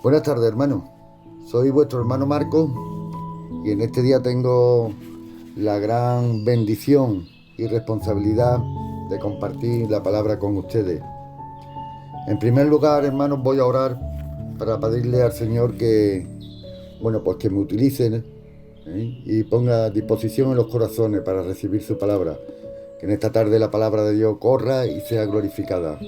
Buenas tardes, hermano. Soy vuestro hermano Marco y en este día tengo la gran bendición y responsabilidad de compartir la palabra con ustedes. En primer lugar, hermanos, voy a orar para pedirle al Señor pues que me utilice, y ponga a disposición en los corazones para recibir su palabra. Que en esta tarde la palabra de Dios corra y sea glorificada.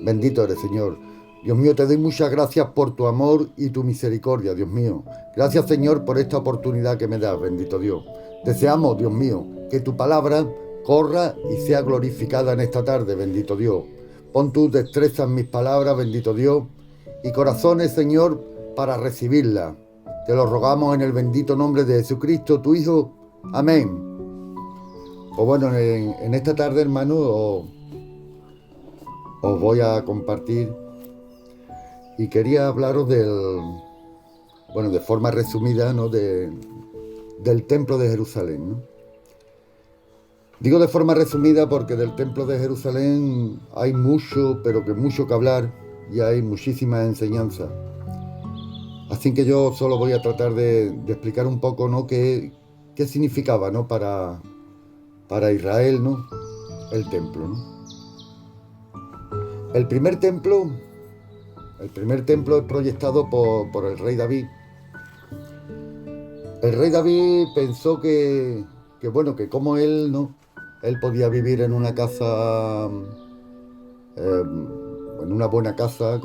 Bendito eres, Señor. Dios mío, te doy muchas gracias por tu amor y tu misericordia, Dios mío. Gracias, Señor, por esta oportunidad que me das, bendito Dios. Deseamos, Dios mío, que tu palabra corra y sea glorificada en esta tarde, bendito Dios. Pon tus destrezas en mis palabras, bendito Dios, y corazones, Señor, para recibirla. Te lo rogamos en el bendito nombre de Jesucristo, tu Hijo. Amén. Pues bueno, en esta tarde, hermano, os voy a compartir y quería hablaros de forma resumida, ¿no? Del Templo de Jerusalén, ¿no? Digo de forma resumida porque del Templo de Jerusalén hay mucho, pero que mucho que hablar y hay muchísimas enseñanzas. Así que yo solo voy a tratar de explicar un poco, ¿no? qué significaba, ¿no? para Israel, ¿no? El templo, ¿no? El primer templo es proyectado por el rey David. El rey David pensó que como él, ¿no? Él podía vivir en una casa, en una buena casa,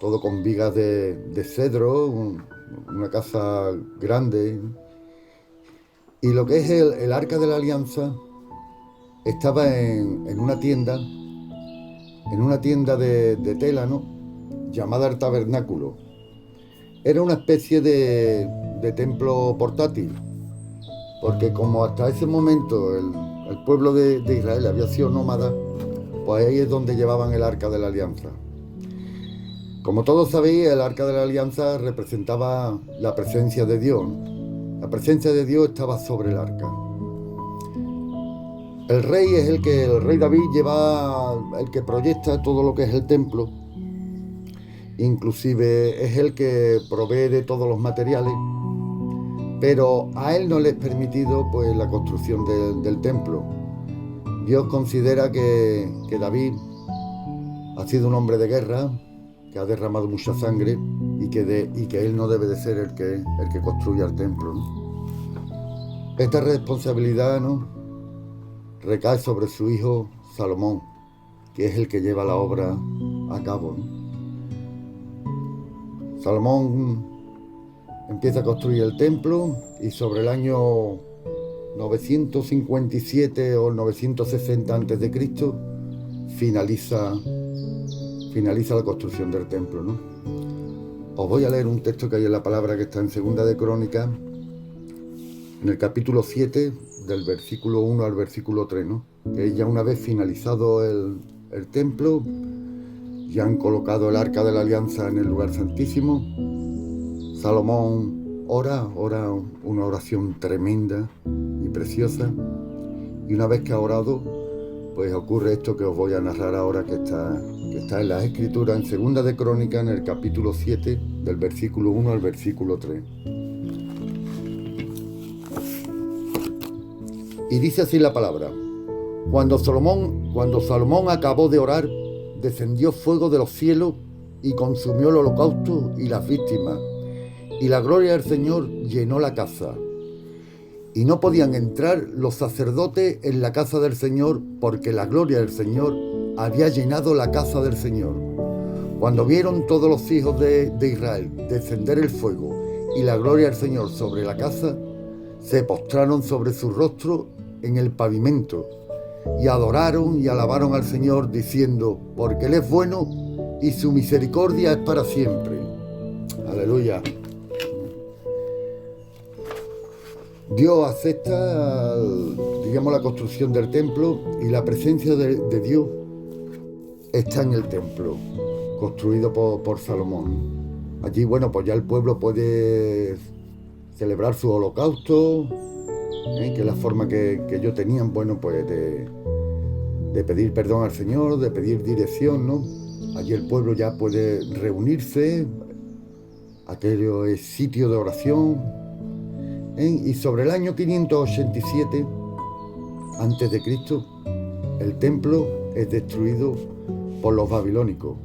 todo con vigas de cedro, una casa grande. Y lo que es el Arca de la Alianza estaba en una tienda de tela, ¿no? Llamada el tabernáculo. Era una especie de templo portátil, porque como hasta ese momento el pueblo de Israel había sido nómada, pues ahí es donde llevaban el Arca de la Alianza. Como todos sabéis, el Arca de la Alianza representaba la presencia de Dios, ¿no? La presencia de Dios estaba sobre el arca. El rey David lleva, el que proyecta todo lo que es el templo, inclusive es el que provee de todos los materiales, pero a él no le es permitido pues la construcción del templo. Dios considera que David ha sido un hombre de guerra, que ha derramado mucha sangre y que él no debe de ser el que construya el templo, ¿no? Esta responsabilidad, ¿no?, recae sobre su hijo Salomón, que es el que lleva la obra a cabo, ¿no? Salomón empieza a construir el templo y sobre el año 957 o 960 a.C. finaliza la construcción del templo, ¿no? Os voy a leer un texto que hay en la palabra que está en Segunda de Crónicas, en el capítulo 7, del versículo 1 al versículo 3, ¿no? Que ya una vez finalizado el templo, ya han colocado el Arca de la Alianza en el lugar santísimo. Salomón ora una oración tremenda y preciosa, y una vez que ha orado, pues ocurre esto que os voy a narrar ahora, que está en las Escrituras, en Segunda de Crónicas, en el capítulo 7, del versículo 1 al versículo 3. Y dice así la palabra: Cuando Salomón acabó de orar, descendió fuego de los cielos y consumió el holocausto y las víctimas, y la gloria del Señor llenó la casa. Y no podían entrar los sacerdotes en la casa del Señor, porque la gloria del Señor había llenado la casa del Señor. Cuando vieron todos los hijos de Israel descender el fuego y la gloria del Señor sobre la casa, se postraron sobre su rostro en el pavimento y adoraron y alabaron al Señor, diciendo: porque Él es bueno y su misericordia es para siempre. Aleluya. Dios acepta, la construcción del templo, y la presencia de Dios está en el templo, construido por Salomón. Allí, pues ya el pueblo puede celebrar su holocausto, que es la forma que ellos tenían, pues de pedir perdón al Señor, de pedir dirección, ¿no? Allí el pueblo ya puede reunirse aquello es sitio de oración. Y sobre el año 587 antes de Cristo, el templo es destruido por los babilónicos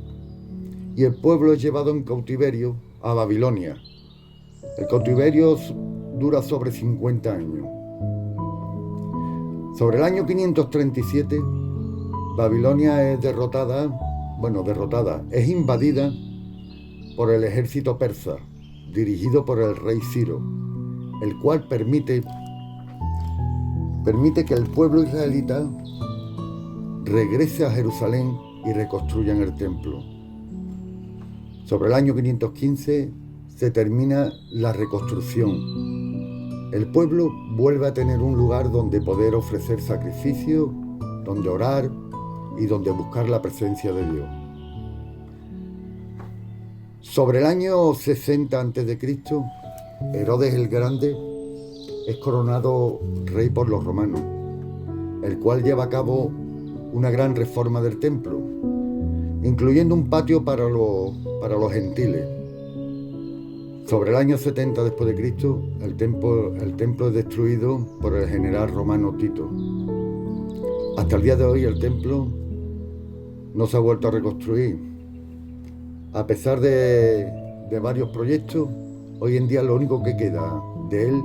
y el pueblo es llevado en cautiverio a Babilonia. El cautiverio dura sobre 50 años. Sobre el año 537, Babilonia es derrotada, es invadida por el ejército persa, dirigido por el rey Ciro, el cual permite que el pueblo israelita regrese a Jerusalén y reconstruyan el templo. Sobre el año 515 se termina la reconstrucción. El pueblo vuelve a tener un lugar donde poder ofrecer sacrificios, donde orar y donde buscar la presencia de Dios. Sobre el año 60 a.C., Herodes el Grande es coronado rey por los romanos, el cual lleva a cabo una gran reforma del templo, incluyendo un patio para los gentiles. Sobre el año 70 después de Cristo, el templo es destruido por el general romano Tito. Hasta el día de hoy el templo no se ha vuelto a reconstruir. A pesar de varios proyectos, hoy en día lo único que queda de él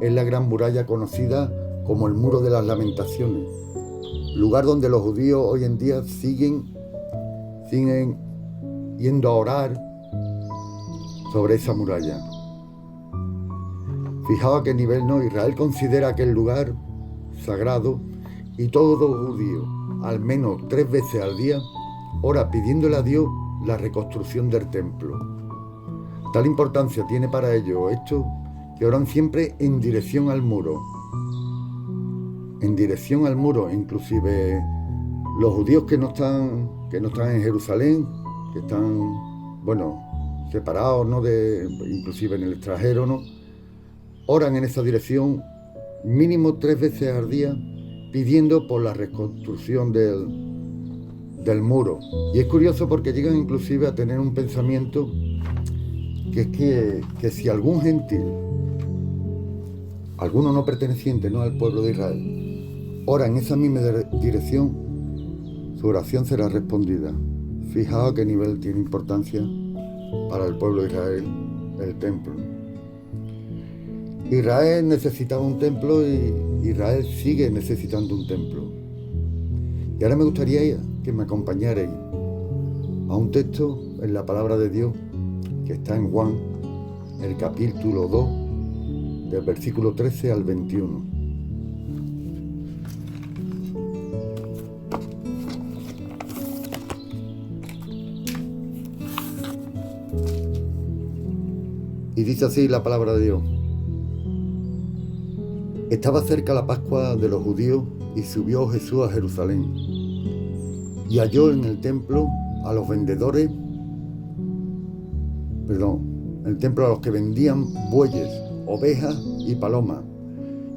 es la gran muralla conocida como el Muro de las Lamentaciones, lugar donde los judíos hoy en día siguen yendo a orar sobre esa muralla. Fijaos a qué nivel, ¿no? Israel considera aquel lugar sagrado y todo judío, al menos 3 veces al día, ora pidiéndole a Dios la reconstrucción del templo. Tal importancia tiene para ellos esto que oran siempre en dirección al muro. En dirección al muro, inclusive los judíos que no están en Jerusalén, que están, separados, ¿no? Inclusive en el extranjero, ¿no? Oran en esa dirección mínimo 3 veces al día, pidiendo por la reconstrucción del muro. Y es curioso porque llegan inclusive a tener un pensamiento que es que si algún gentil, alguno no perteneciente, ¿no?, al pueblo de Israel, ora en esa misma dirección, su oración será respondida. Fijaos a qué nivel tiene importancia para el pueblo de Israel el templo. Israel necesitaba un templo y Israel sigue necesitando un templo. Y ahora me gustaría que me acompañarais a un texto en la palabra de Dios que está en Juan, el capítulo 2, del versículo 13 al 21. Y dice así la palabra de Dios. Estaba cerca la Pascua de los judíos y subió Jesús a Jerusalén. Y halló en el templo a los vendedores, el templo a los que vendían bueyes, ovejas y palomas,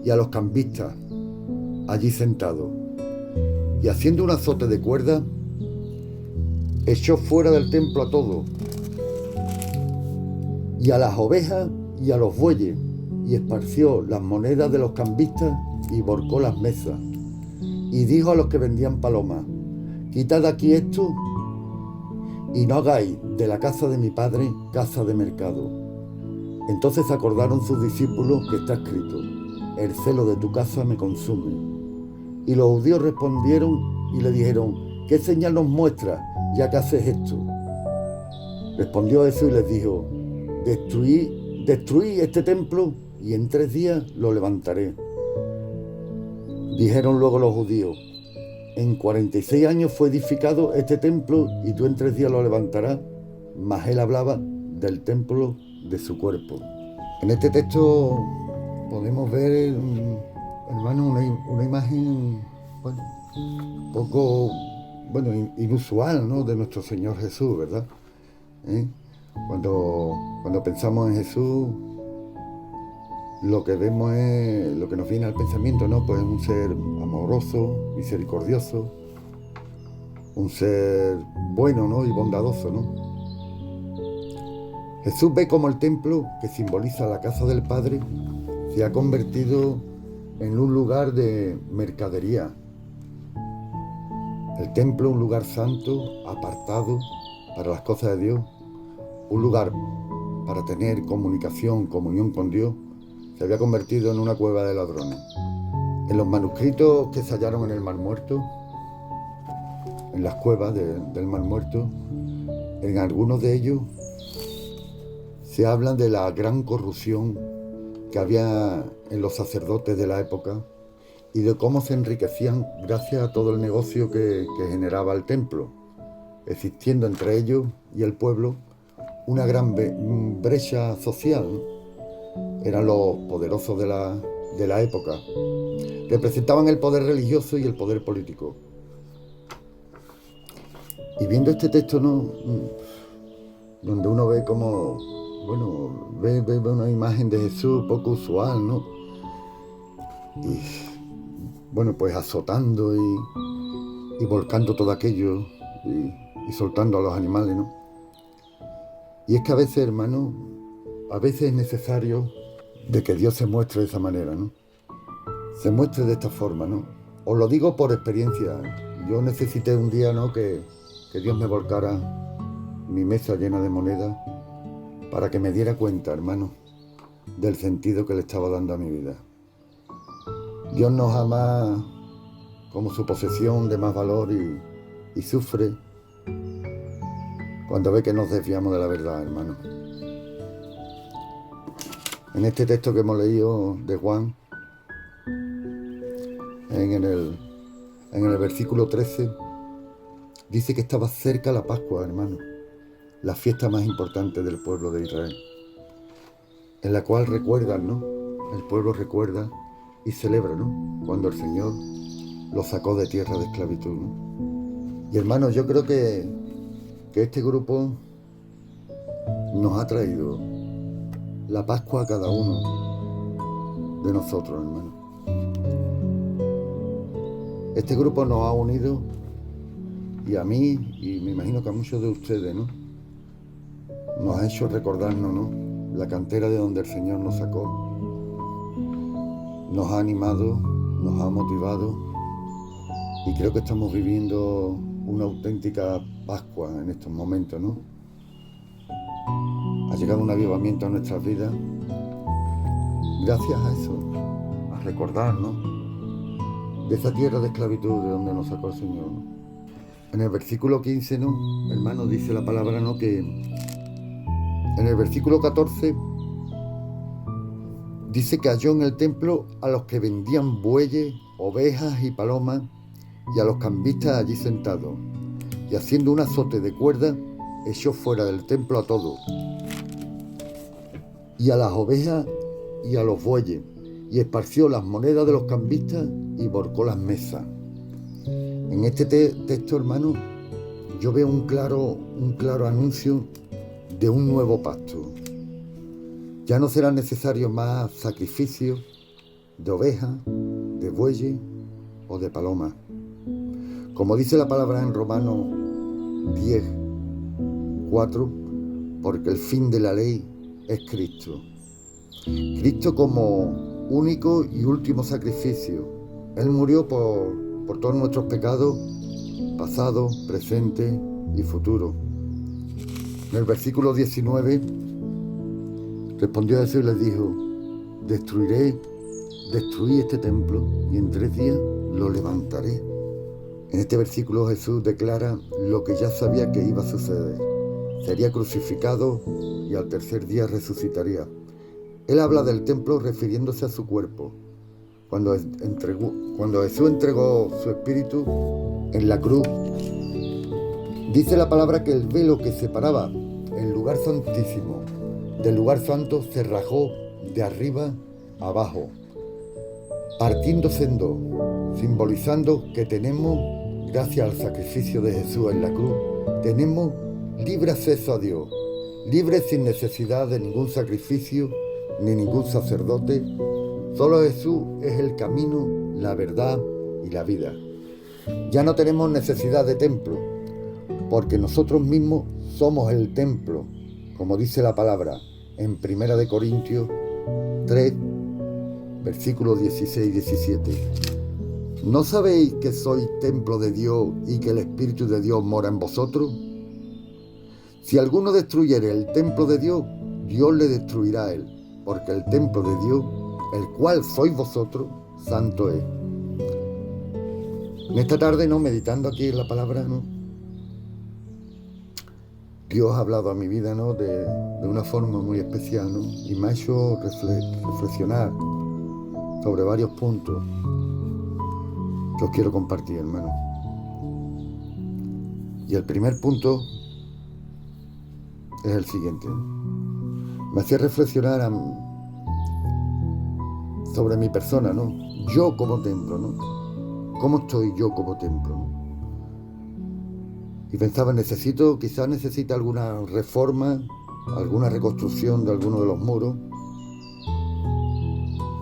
y a los cambistas allí sentados. Y haciendo un azote de cuerda, echó fuera del templo a todos, y a las ovejas y a los bueyes, y esparció las monedas de los cambistas y volcó las mesas. Y dijo a los que vendían palomas: quitad aquí esto y no hagáis de la casa de mi padre casa de mercado. Entonces acordaron sus discípulos que está escrito: el celo de tu casa me consume. Y los judíos respondieron y le dijeron: ¿qué señal nos muestra ya que haces esto? Respondió Jesús y les dijo: destruí este templo y en 3 días lo levantaré. Dijeron luego los judíos: en 46 años fue edificado este templo y tú en 3 días lo levantarás. Mas él hablaba del templo de su cuerpo. En este texto podemos ver, hermano, una imagen poco inusual, ¿no?, de nuestro Señor Jesús, ¿verdad? Cuando pensamos en Jesús, lo que vemos es, lo que nos viene al pensamiento, ¿no?, pues un ser amoroso, misericordioso, un ser bueno, ¿no?, y bondadoso, ¿no? Jesús ve cómo el templo, que simboliza la casa del Padre, se ha convertido en un lugar de mercadería. El templo, un lugar santo, apartado para las cosas de Dios, un lugar para tener comunicación, comunión con Dios, se había convertido en una cueva de ladrones. En los manuscritos que se hallaron en el Mar Muerto, en las cuevas del Mar Muerto, en algunos de ellos se habla de la gran corrupción que había en los sacerdotes de la época y de cómo se enriquecían gracias a todo el negocio que generaba el templo, existiendo entre ellos y el pueblo una gran brecha social, ¿no? Eran los poderosos de la época, representaban el poder religioso y el poder político. Y viendo este texto, ¿no?, donde uno ve como, bueno, ve una imagen de Jesús poco usual, ¿no? Y, bueno, pues azotando y volcando todo aquello y soltando a los animales, ¿no? Y es que a veces, hermano, a veces es necesario de que Dios se muestre de esa manera, ¿no? Se muestre de esta forma, ¿no? Os lo digo por experiencia. Yo necesité un día, ¿no?, que Dios me volcara mi mesa llena de monedas para que me diera cuenta, hermano, del sentido que le estaba dando a mi vida. Dios nos ama como su posesión de más valor y sufre cuando ve que nos desviamos de la verdad, hermano. En este texto que hemos leído de Juan, en el versículo 13, dice que estaba cerca la Pascua, hermano, la fiesta más importante del pueblo de Israel, en la cual recuerdan, ¿no? El pueblo recuerda y celebra, ¿no?, cuando el Señor lo sacó de tierra de esclavitud, ¿no? Y hermano, yo creo que este grupo nos ha traído la Pascua a cada uno de nosotros, hermano. Este grupo nos ha unido, y a mí, y me imagino que a muchos de ustedes, ¿no?, nos ha hecho recordarnos, ¿no?, la cantera de donde el Señor nos sacó. Nos ha animado, nos ha motivado, y creo que estamos viviendo una auténtica Pascua en estos momentos, ¿no? Ha llegado un avivamiento a nuestras vidas gracias a eso, a recordar, ¿no?, de esa tierra de esclavitud de donde nos sacó el Señor, ¿no? En el versículo 15, ¿no?, hermano, dice la palabra, ¿no?, que en el versículo 14 dice que halló en el templo a los que vendían bueyes, ovejas y palomas, y a los cambistas allí sentados, y haciendo un azote de cuerda, echó fuera del templo a todos, y a las ovejas y a los bueyes, y esparció las monedas de los cambistas y volcó las mesas. En este texto, hermano, yo veo un claro anuncio de un nuevo pacto. Ya no serán necesarios más sacrificios de ovejas, de bueyes o de palomas. Como dice la palabra en Romanos 10:4, porque el fin de la ley es Cristo. Cristo como único y último sacrificio. Él murió por todos nuestros pecados, pasado, presente y futuro. En el versículo 19, respondió Jesús y les dijo: destruí este templo y en 3 días lo levantaré. En este versículo Jesús declara lo que ya sabía que iba a suceder. Sería crucificado y al 3er día resucitaría. Él habla del templo refiriéndose a su cuerpo. Cuando Jesús entregó su espíritu en la cruz, dice la palabra que el velo que separaba el lugar santísimo del lugar santo se rajó de arriba a abajo, partiéndose en dos, simbolizando que tenemos, gracias al sacrificio de Jesús en la cruz, tenemos libre acceso a Dios, libre sin necesidad de ningún sacrificio ni ningún sacerdote. Solo Jesús es el camino, la verdad y la vida. Ya no tenemos necesidad de templo, porque nosotros mismos somos el templo. como dice la palabra en 1 Corintios 3, versículos 16 y 17. ¿No sabéis que sois templo de Dios y que el Espíritu de Dios mora en vosotros? Si alguno destruyere el templo de Dios, Dios le destruirá a él, porque el templo de Dios, el cual sois vosotros, santo es. En esta tarde, ¿no?, meditando aquí en la palabra, ¿no?, Dios ha hablado a mi vida, ¿no?, de una forma muy especial, ¿no?, y me ha hecho reflexionar sobre varios puntos que os quiero compartir, hermano. Y el primer punto es el siguiente. Me hacía reflexionar sobre mi persona, ¿no? Yo como templo, ¿no? ¿Cómo estoy yo como templo, ¿no? Y pensaba, quizás necesita alguna reforma, alguna reconstrucción de alguno de los muros.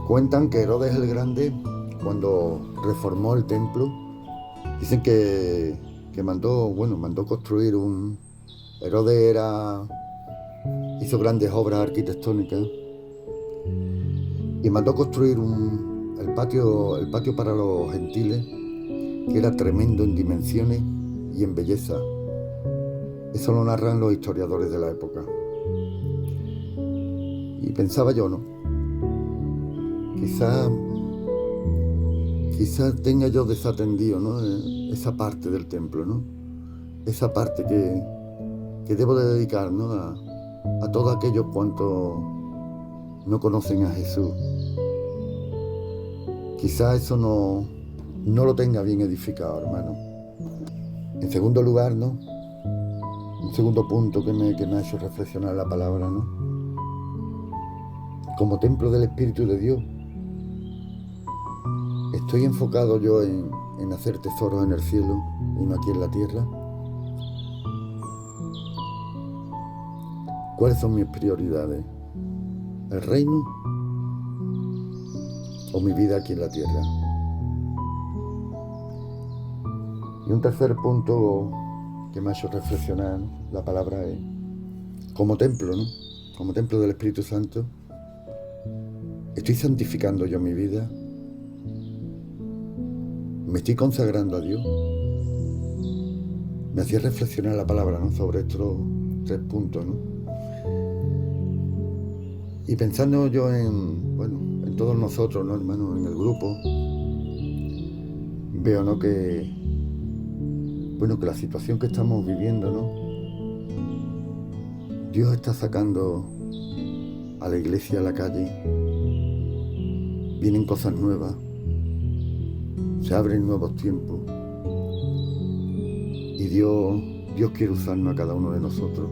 Cuentan que Herodes el Grande, cuando reformó el templo, dicen que mandó construir Herodes hizo grandes obras arquitectónicas y mandó construir el patio para los gentiles, que era tremendo en dimensiones y en belleza. Eso lo narran los historiadores de la época. Y pensaba yo, ¿no?, quizás tenga yo desatendido, ¿no?, esa parte del templo, ¿no?, esa parte que debo de dedicar, ¿no?, a todos aquellos cuantos no conocen a Jesús. Quizás eso no lo tenga bien edificado, hermano. En segundo lugar, ¿no?, un segundo punto que me ha hecho reflexionar la palabra, ¿no?, como templo del Espíritu de Dios, ¿estoy enfocado yo en hacer tesoros en el cielo y no aquí en la tierra? ¿Cuáles son mis prioridades? ¿El reino o mi vida aquí en la tierra? Y un tercer punto que me ha hecho reflexionar la palabra es, como templo, ¿no?, como templo del Espíritu Santo, ¿estoy santificando yo mi vida? ¿Me estoy consagrando a Dios? Me hacía reflexionar la palabra, ¿no?, sobre estos 3 puntos, ¿no? Y pensando yo en todos nosotros, ¿no, hermano?, en el grupo, veo, ¿no?, que la situación que estamos viviendo, ¿no?, Dios está sacando a la iglesia a la calle, vienen cosas nuevas, se abren nuevos tiempos y Dios quiere usarnos a cada uno de nosotros.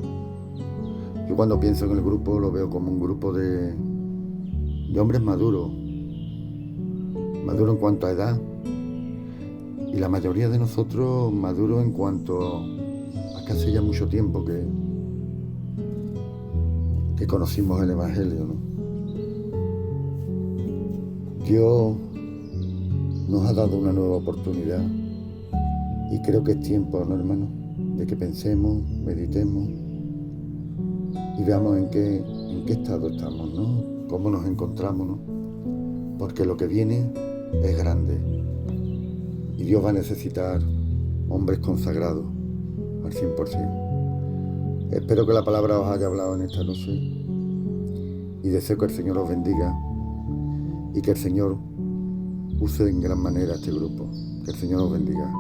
Yo cuando pienso en el grupo lo veo como un grupo de hombres maduros en cuanto a edad, y la mayoría de nosotros maduros en cuanto a que hace ya mucho tiempo que conocimos el Evangelio, ¿no? Dios nos ha dado una nueva oportunidad y creo que es tiempo, ¿no, hermano?, de que pensemos, meditemos y veamos en qué estado estamos, ¿no?, cómo nos encontramos, ¿no?, porque lo que viene es grande y Dios va a necesitar hombres consagrados al 100%. Espero que la palabra os haya hablado en esta noche y deseo que el Señor os bendiga y que el Señor use en gran manera este grupo. Que el Señor os bendiga.